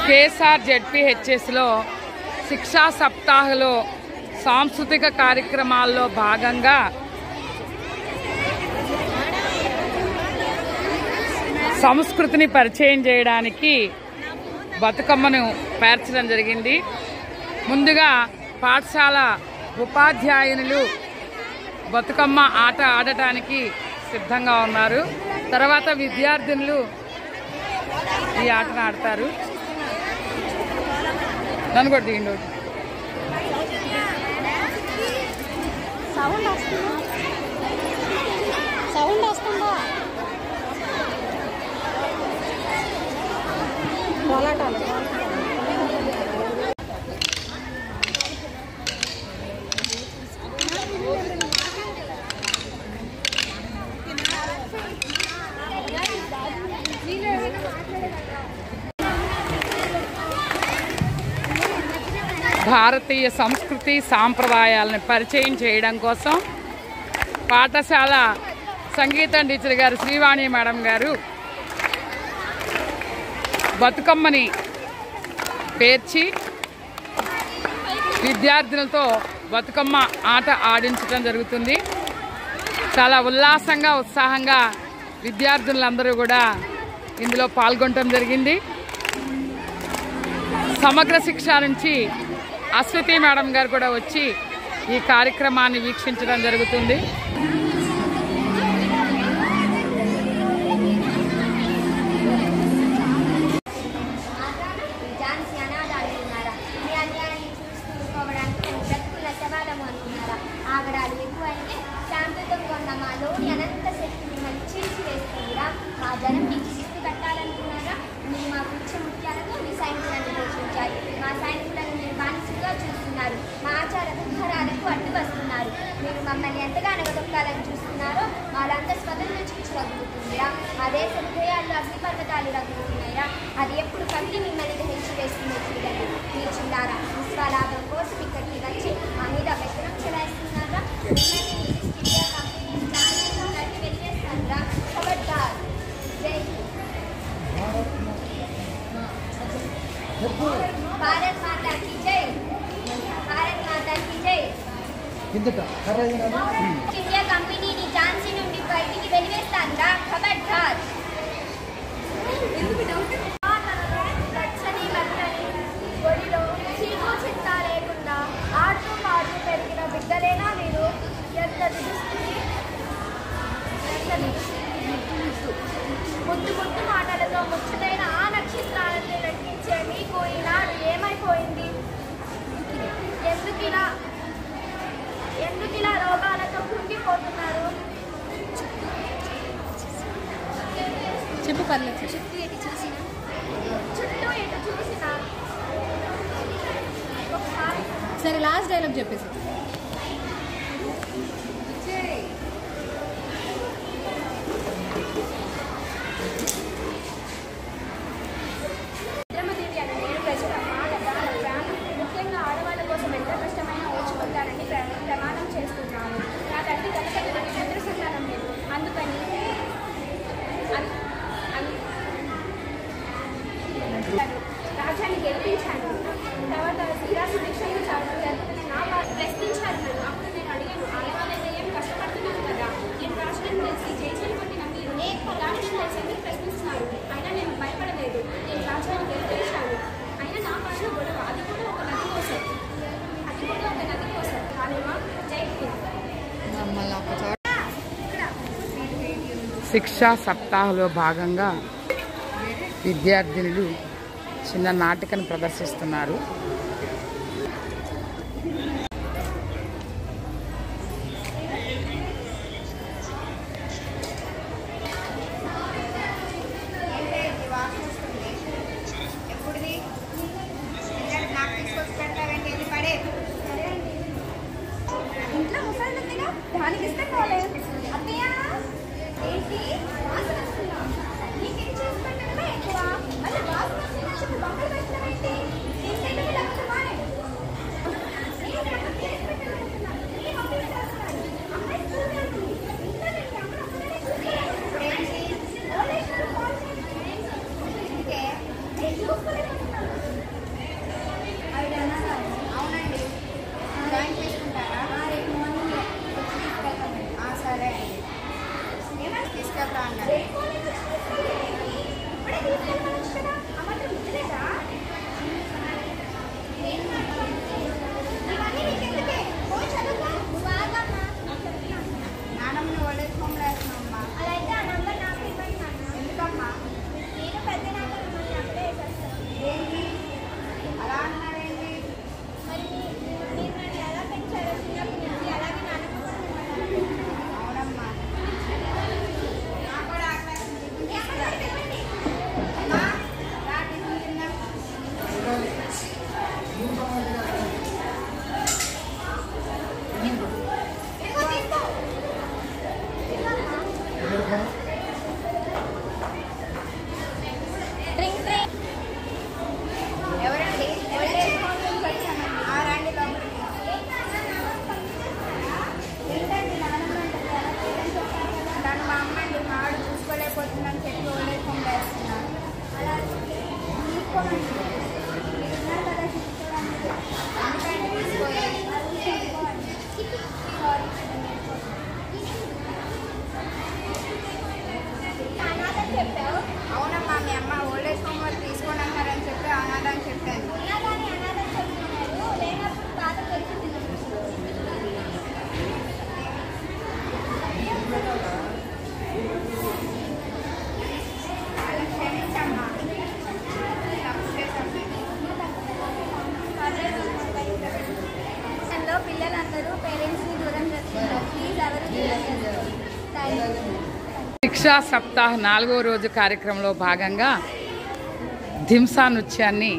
KSR జెడ్పీహెచ్ఎస్లో శిక్షా సప్తాహలో సాంస్కృతిక కార్యక్రమాల్లో భాగంగా సంస్కృతిని పరిచయం చేయడానికి బతుకమ్మను పేర్చడం జరిగింది. ముందుగా పాఠశాల ఉపాధ్యాయునులు బతుకమ్మ ఆట ఆడటానికి సిద్ధంగా ఉన్నారు. తర్వాత విద్యార్థినులు ఈ ఆటను ఆడతారు. నన్ను కూడా దిగండి. సౌండ్ వస్తుందా? కోలాటాలు భారతీయ సంస్కృతి సాంప్రదాయాలను పరిచయం చేయడం కోసం పాఠశాల సంగీతం టీచర్ గారు శ్రీవాణి మేడం గారు బతుకమ్మని పేర్చి విద్యార్థులతో బతుకమ్మ ఆట ఆడించడం జరుగుతుంది. చాలా ఉల్లాసంగా ఉత్సాహంగా విద్యార్థులందరూ కూడా ఇందులో పాల్గొనడం జరిగింది. సమగ్ర శిక్ష నుంచి అశ్వతి మేడం గారు కూడా వచ్చి ఈ కార్యక్రమాన్ని వీక్షించడం జరుగుతుంది. ఆగడాలు ఎక్కువైతే శాంతితో కొన్న మాలోని అనంత శక్తిని మళ్ళీ చీల్చివేస్తుందిరా. మా జనం మీకు శిస్తు కట్టాలనుకున్నారా? మీరు మా పుచ్చ ముత్యాలతో మీ సైనికులను పోషించారు. మా సైనికులను మీరు బానిసలుగా చూస్తున్నారు. మా ఆచార వ్యవహారాలకు అడ్డు వస్తున్నారు. మీరు మమ్మల్ని ఎంతగా అనగదొక్కాలని చూస్తున్నారో వాళ్ళంతా స్వతంత్రం చిచ్చు రగులుతుందిరా. మా దేశ హృదయాల్లో అగ్నిపర్వతాలు రగులుతున్నాయిరా. అది ఎప్పుడు కమిటీ మిమ్మల్ని దహించి వేస్తుందో చూడండి. మీరు చిల్లారా విశ్వలాభం కోసం ఇక్కడికి వచ్చి మా మీద పెత్తనం చెలాయిస్తున్నారా? भारत माता की जय, भारत माता की जय. ఇండియా కంపెనీని ఝాన్సీ నుండి బయటికి వెలివేస్తానురా. ఖబర్దార్. రచ్చని మచ్చని ఒడిలో చీకు చింత లేకుండా ఆడుతూ పాడుతూ పెరిగిన బిడ్డలేనా మీరు? ఎంత ముద్దు ముద్దు మాటలతో ముచ్చటైన ఆ నక్షత్రాలను లెక్కించే మీకు ఈనాడు ఏమైపోయింది? ఎందుకిలా రోగాలతో కృంగిపోతున్నారు? చెప్పు పర్లేదు. చుట్టూ ఎటు చూసినా సరే లాస్ట్ డైలాగ్ చెప్పేసి. ముఖ్యంగా ఆడవాళ్ళ కోసం ఎంత కష్టమైనా ఓర్చుకుంటానని ప్రమాణం చేస్తున్నాను. నా తండ్రి కనుక నక్షత్ర సంతానం లేదు. అందుకని రాజ్యాన్ని గెలిపించాను. తర్వాత శ్రీరాజు దీక్షలు జరుపుకునే నా ప్రశ్నించారు నన్ను. అప్పుడు నేను అడిగాను, ఆడవాళ్ళైతే ఏం కష్టపడుతున్నాను కదా, నేను రాజులను తెలిసి జైలు కొట్టిన మీరు రాజులను తెలిసి ఎందుకు ప్రశ్నిస్తున్నారు? అయినా నేను భయపడలేదు. నేను రాజ్యాన్ని గెలిపించాను. అయినా నా పాటలో గొడవ, అది కూడా ఒక నది కోసం. కాలేమా? జై హింద్. శిక్షా సప్తాహలో భాగంగా విద్యార్థినులు చిన్న నాటికను ప్రదర్శిస్తున్నారు. ఇంట్లో ముసలిగా దానికి ఇస్తే పోలేదు. అత్తయ్య ఏంటి వాసన వస్తుందా? నీకేం చేసి పెట్టడమే ఎక్కువ. మళ్ళీ వాసన వస్తుందని చెప్పి బొమ్మలు పెట్టడం ఏంటి? చెప్పావు అవునమ్మా, మీ అమ్మ ఓల్డ్ ఏజ్ హోమ్ వాళ్ళు తీసుకొని అన్నారని చెప్పి అనాథ అని చెప్పాను. అనాథని అనాథని చెప్తున్నారు, లేనప్పుడు బాధ దొరికింది. వాళ్ళని క్షమించమ్మా, తప్పు చేశాను. పిల్లలందరూ పేరెంట్స్ని దూరం చేస్తున్నారు. ప్లీజ్ ఎవరు దూరం చేస్తారు. శిక్షా సప్తాహ 4వ రోజు కార్యక్రమంలో భాగంగా ధింసా నృత్యాన్ని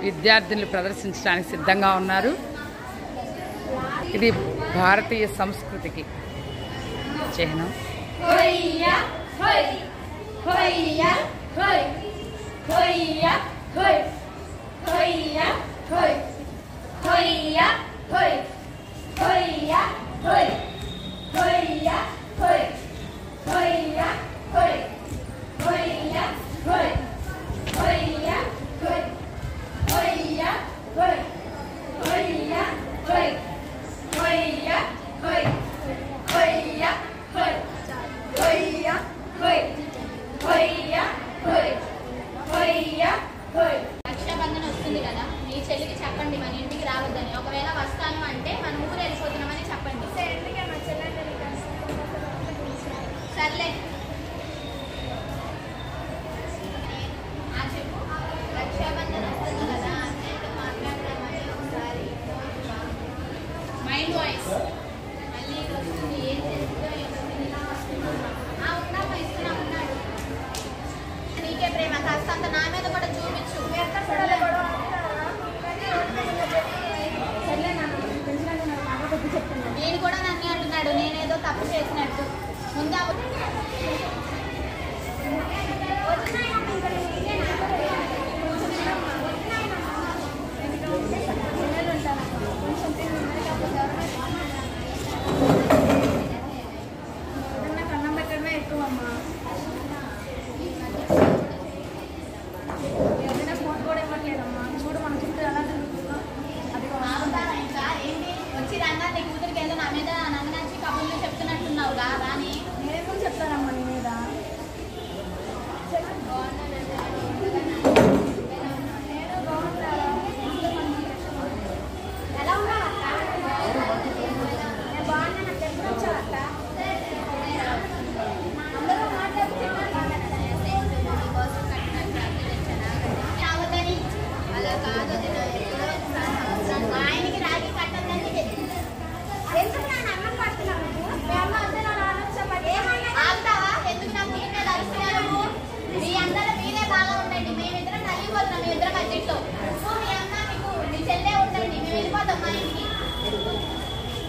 విద్యార్థులు ప్రదర్శించడానికి సిద్ధంగా ఉన్నారు. ఇది భారతీయ సంస్కృతికి చిహ్నం. రక్షాబంధన్ వస్తుంది కదా, మీ చెల్లికి చెప్పండి మన ఇంటికి రావద్దని. ఒకవేళ వస్తాను అంటే మన ఊరు వెళ్ళిపోతున్నామని చెప్పండి. సర్లే చెప్పు. రక్షాబంధన్ వస్తుంది కదా, అన్నయ్యతో మాట్లాడదామని ఒకసారి మైండ్ వాయిస్ మళ్ళీ వస్తుంది. ఏం చేస్తుందో ఉన్నామా ఇస్తున్నా ఉన్నాడు. నీకే ప్రేమ కాస్తంత నా మీద కూడా చూపించు. నేను కూడా నన్ను అంటున్నాడు, నేనేదో తప్పు చేసినట్టు. ముందు కన్నం పెట్టడమే ఎక్కువ అమ్మా. ఏదైనా ఫోన్ కూడా ఇవ్వట్లేదమ్మా. చూడు మన చుట్టూ ఎలా తిరుగుతుందో. అది ఆగుతావా ఇంకా? ఏంటి వచ్చి రంగా నీ కూతురికి ఏదో నా మీద నన్ను నచ్చి కబుర్లు చెప్తున్నట్టున్నావు రాని. నేనేమో చెప్తానమ్మా నీ మీద. ఎలా ఉన్నావు అక్క? నేను బాగున్నా. నాకు ఎప్పుడు వచ్చావు అక్క? అందరూ మాట్లాడుతున్నారు. అలా కాదు, ఆయనకి రాగి కట్టద్దని ఎందుకు నన్ను అన్నం పడుతున్నావు? మీ అమ్మ అంతే నన్ను ఆలోచించబట్టి ఏమన్నా ఆగుతావా? ఎందుకు నాకు నీ మీద అరుస్తున్నావు? మీ అందరూ మీరే బాగా ఉండండి, మేమిద్దరం నలిగిపోతున్నాం. మీ ఇద్దరం అద్దెట్లో మీ అమ్మ మీకు మీ చెల్లె ఉండండి, మేము వెళ్ళిపోతాం మా ఇంటికి.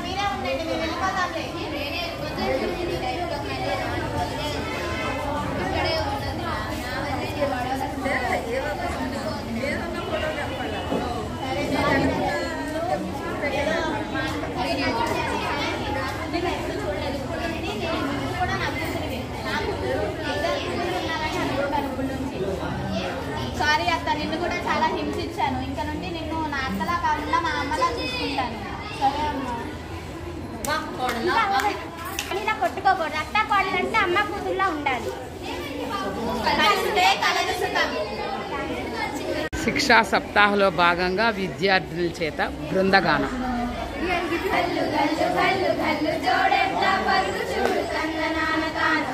మీరే ఉండండి, మేము వెళ్ళిపోతాంలే. నేనే ఇక్కడే ఉండదు నా వల్లే సారీ అత్త, నిన్ను కూడా చాలా హింసించాను. ఇంకా నుండి నిన్ను నా అత్తలా కాకుండా మా అమ్మలా చూసుకుంటాను. సరే అమ్మా. ఇలా కొట్టుకోకూడదు. అత్త కోడలంటే అమ్మ కూతుర్లా ఉండాలి. కలిస్తే కలదుస్తాం. శిక్షా సప్తాహలో భాగంగా విద్యార్థుల చేత బృందగానం. గల్లు గల్లు గల్లు గల్లు జోడెట్లా పరుగు చూడు తన్న నాన్న తాను.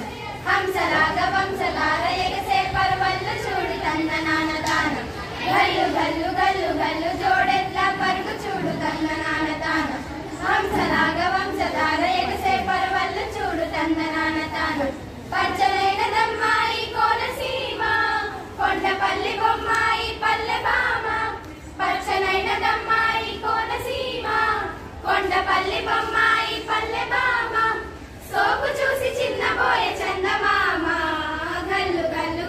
హంసలాగా వంశలాల ఎగసే పరవళ్ళు చూడు తన్న నాన్న తాను. గల్లు గల్లు గల్లు గల్లు జోడెట్లా పరుగు చూడు తన్న నాన్న తాను. హంసలాగా వంశలాల ఎగసే పరవళ్ళు చూడు తన్న నాన్న తాను. పచ్చనైన దమ్మాయి కోనసీమ, కొండపల్లి బొమ్మాయి పల్లె బామ. పచ్చనైన దమ్మాయి కోనసీమ, కొండపల్లి బొమ్మాయి పల్లె బామ. సోపు చూసి చిన్నబోయే చందమామ. గల్లు గల్లు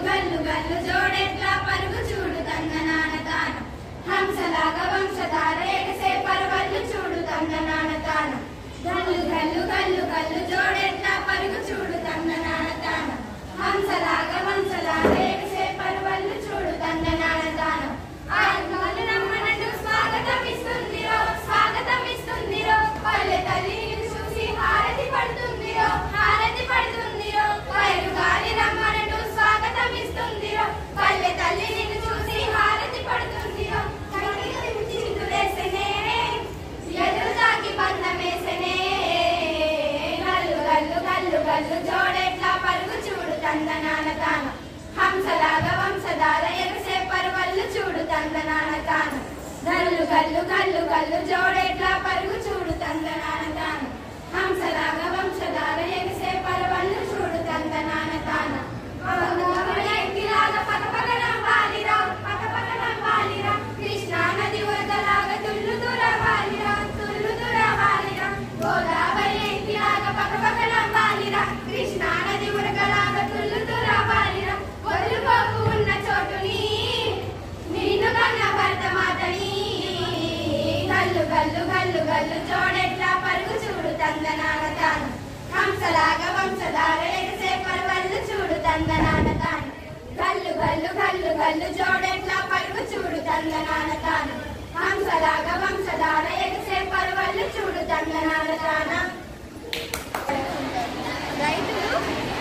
హంసలాగా వంశధార ఎగసే పర్వళ్ళు చూడు తందనాన తాను గల్లు గల్లు గల్లు గల్లు జోడెట్లా పరుగు చూడు తందనాన తాను హంసలాగా వంశధార ఎగసే పర్వళ్ళు చూడు తందనాన తాను పకపకనం వాలిరా పకపకనం వాలిరా కృష్ణా నది వరదలాగా తుల్లు దుర వాలిరా గోదావరి ఎంకిలాగా పకపకనం వాలిరా కృష్ణా నది వరదలాగా తుల్లు దుర వాలిరా వదులుకోకు ఉన్న చోటుని నిన్ను కన్న భర్త మాతని గల్లు గల్లు గల్లు గల్లు జోడెట్లా పరుగు చూడు తందనాన తాను హంసలాగా వంశధార ఎగసే పర్వళ్ళు చూడు తందనాన తాను గల్లు గల్లు గల్లు గల్లు జోడెట్లా పరుగు చూడు తందనాన తాను హంసలాగా వంశధార ఎగసే పర్వళ్ళు చూడు తందనాన తాన. రైతులు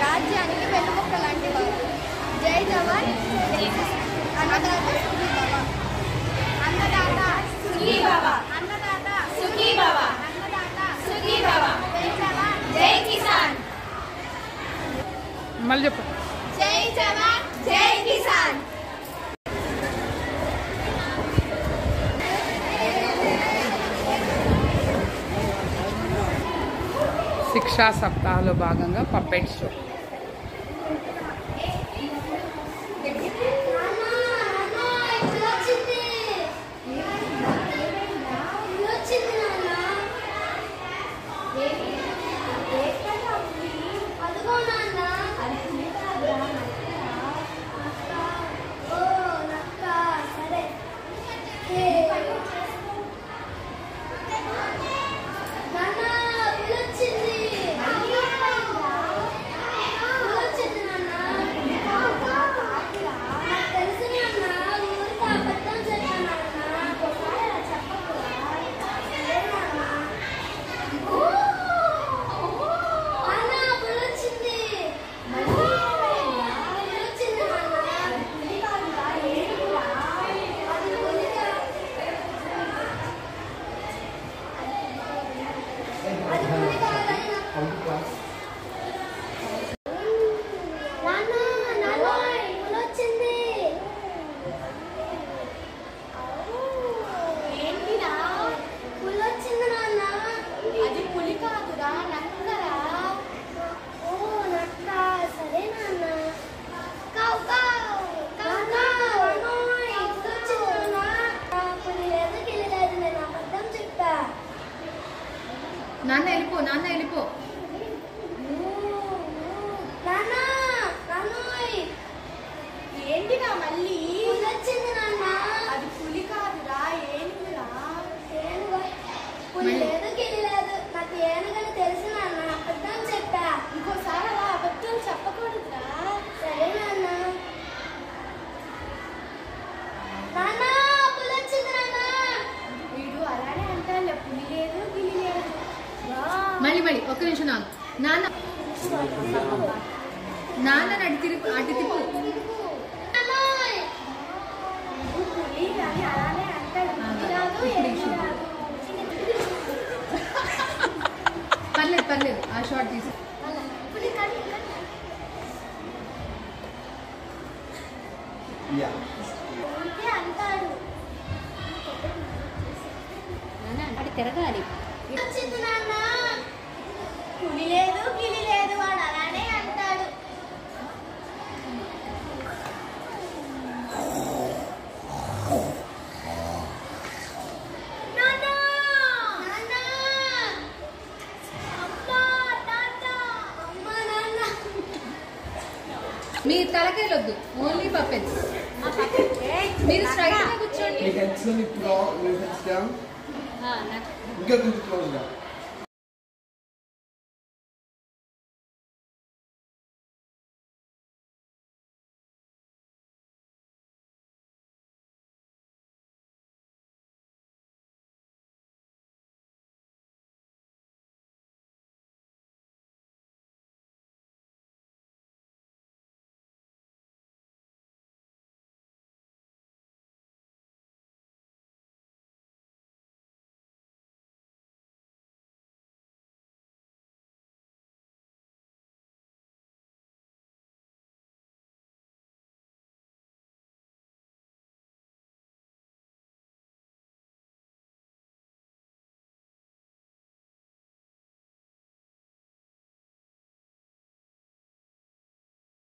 రాజ్యానికి వెన్నుముక్క లాంటి వారు. జై జవాన్ అన్నదాత అన్నదాత సుఖీ భవ అన్నదాత సుఖీ భవ అన్నదాత సుఖీ భవ జై జవాన్ జై కిసాన్ మళ్ళీ చెప్పు. జై జవాన్ జై కిసాన్. శిక్షా సప్తాహలో భాగంగా పప్పెట్ షో. నాన్న వెళ్ళిపో, నాన్న వెళ్ళిపో. ఏంటిరా మళ్ళీ వచ్చింది నాన్న. అది పులి కాదురా ఏనుగురా పులి లేదు గిలి లేదు, నాకు ఏనుగని తెలుసు నాన్న, అబద్ధం చెప్పా. ఇంకోసారి అలా అబద్ధాలు చెప్పకూడదురా. సరే నాన్న. నాన్న పులి వచ్చింది నాన్న. వీడు అలానే అంటాడు, పులి లేదు గిలి లేదు. మళ్ళీ ఒక్క నిమిషం నాన్న. నాన్న అటు తిరుగు, అటు తిప్పు. పులి అని అలానే అంటాడు, పులి రాదు ఏనుగు రాదు. పర్లేదు ఆ షార్ట్ తీసి. పులి కాదు ఊరికే అంటాడు. అది తిరగాలి. వచ్చింది నాన్న. పులి లేదు గిలి లేదు, వాడు అలానే అంటాడు. మీ తలకాయలు వద్దు, ఓన్లీ పప్పెట్స్. మీరు స్ట్రైట్ గా కూర్చోండి. Your head's on the floor, your head's down. Go to the close down.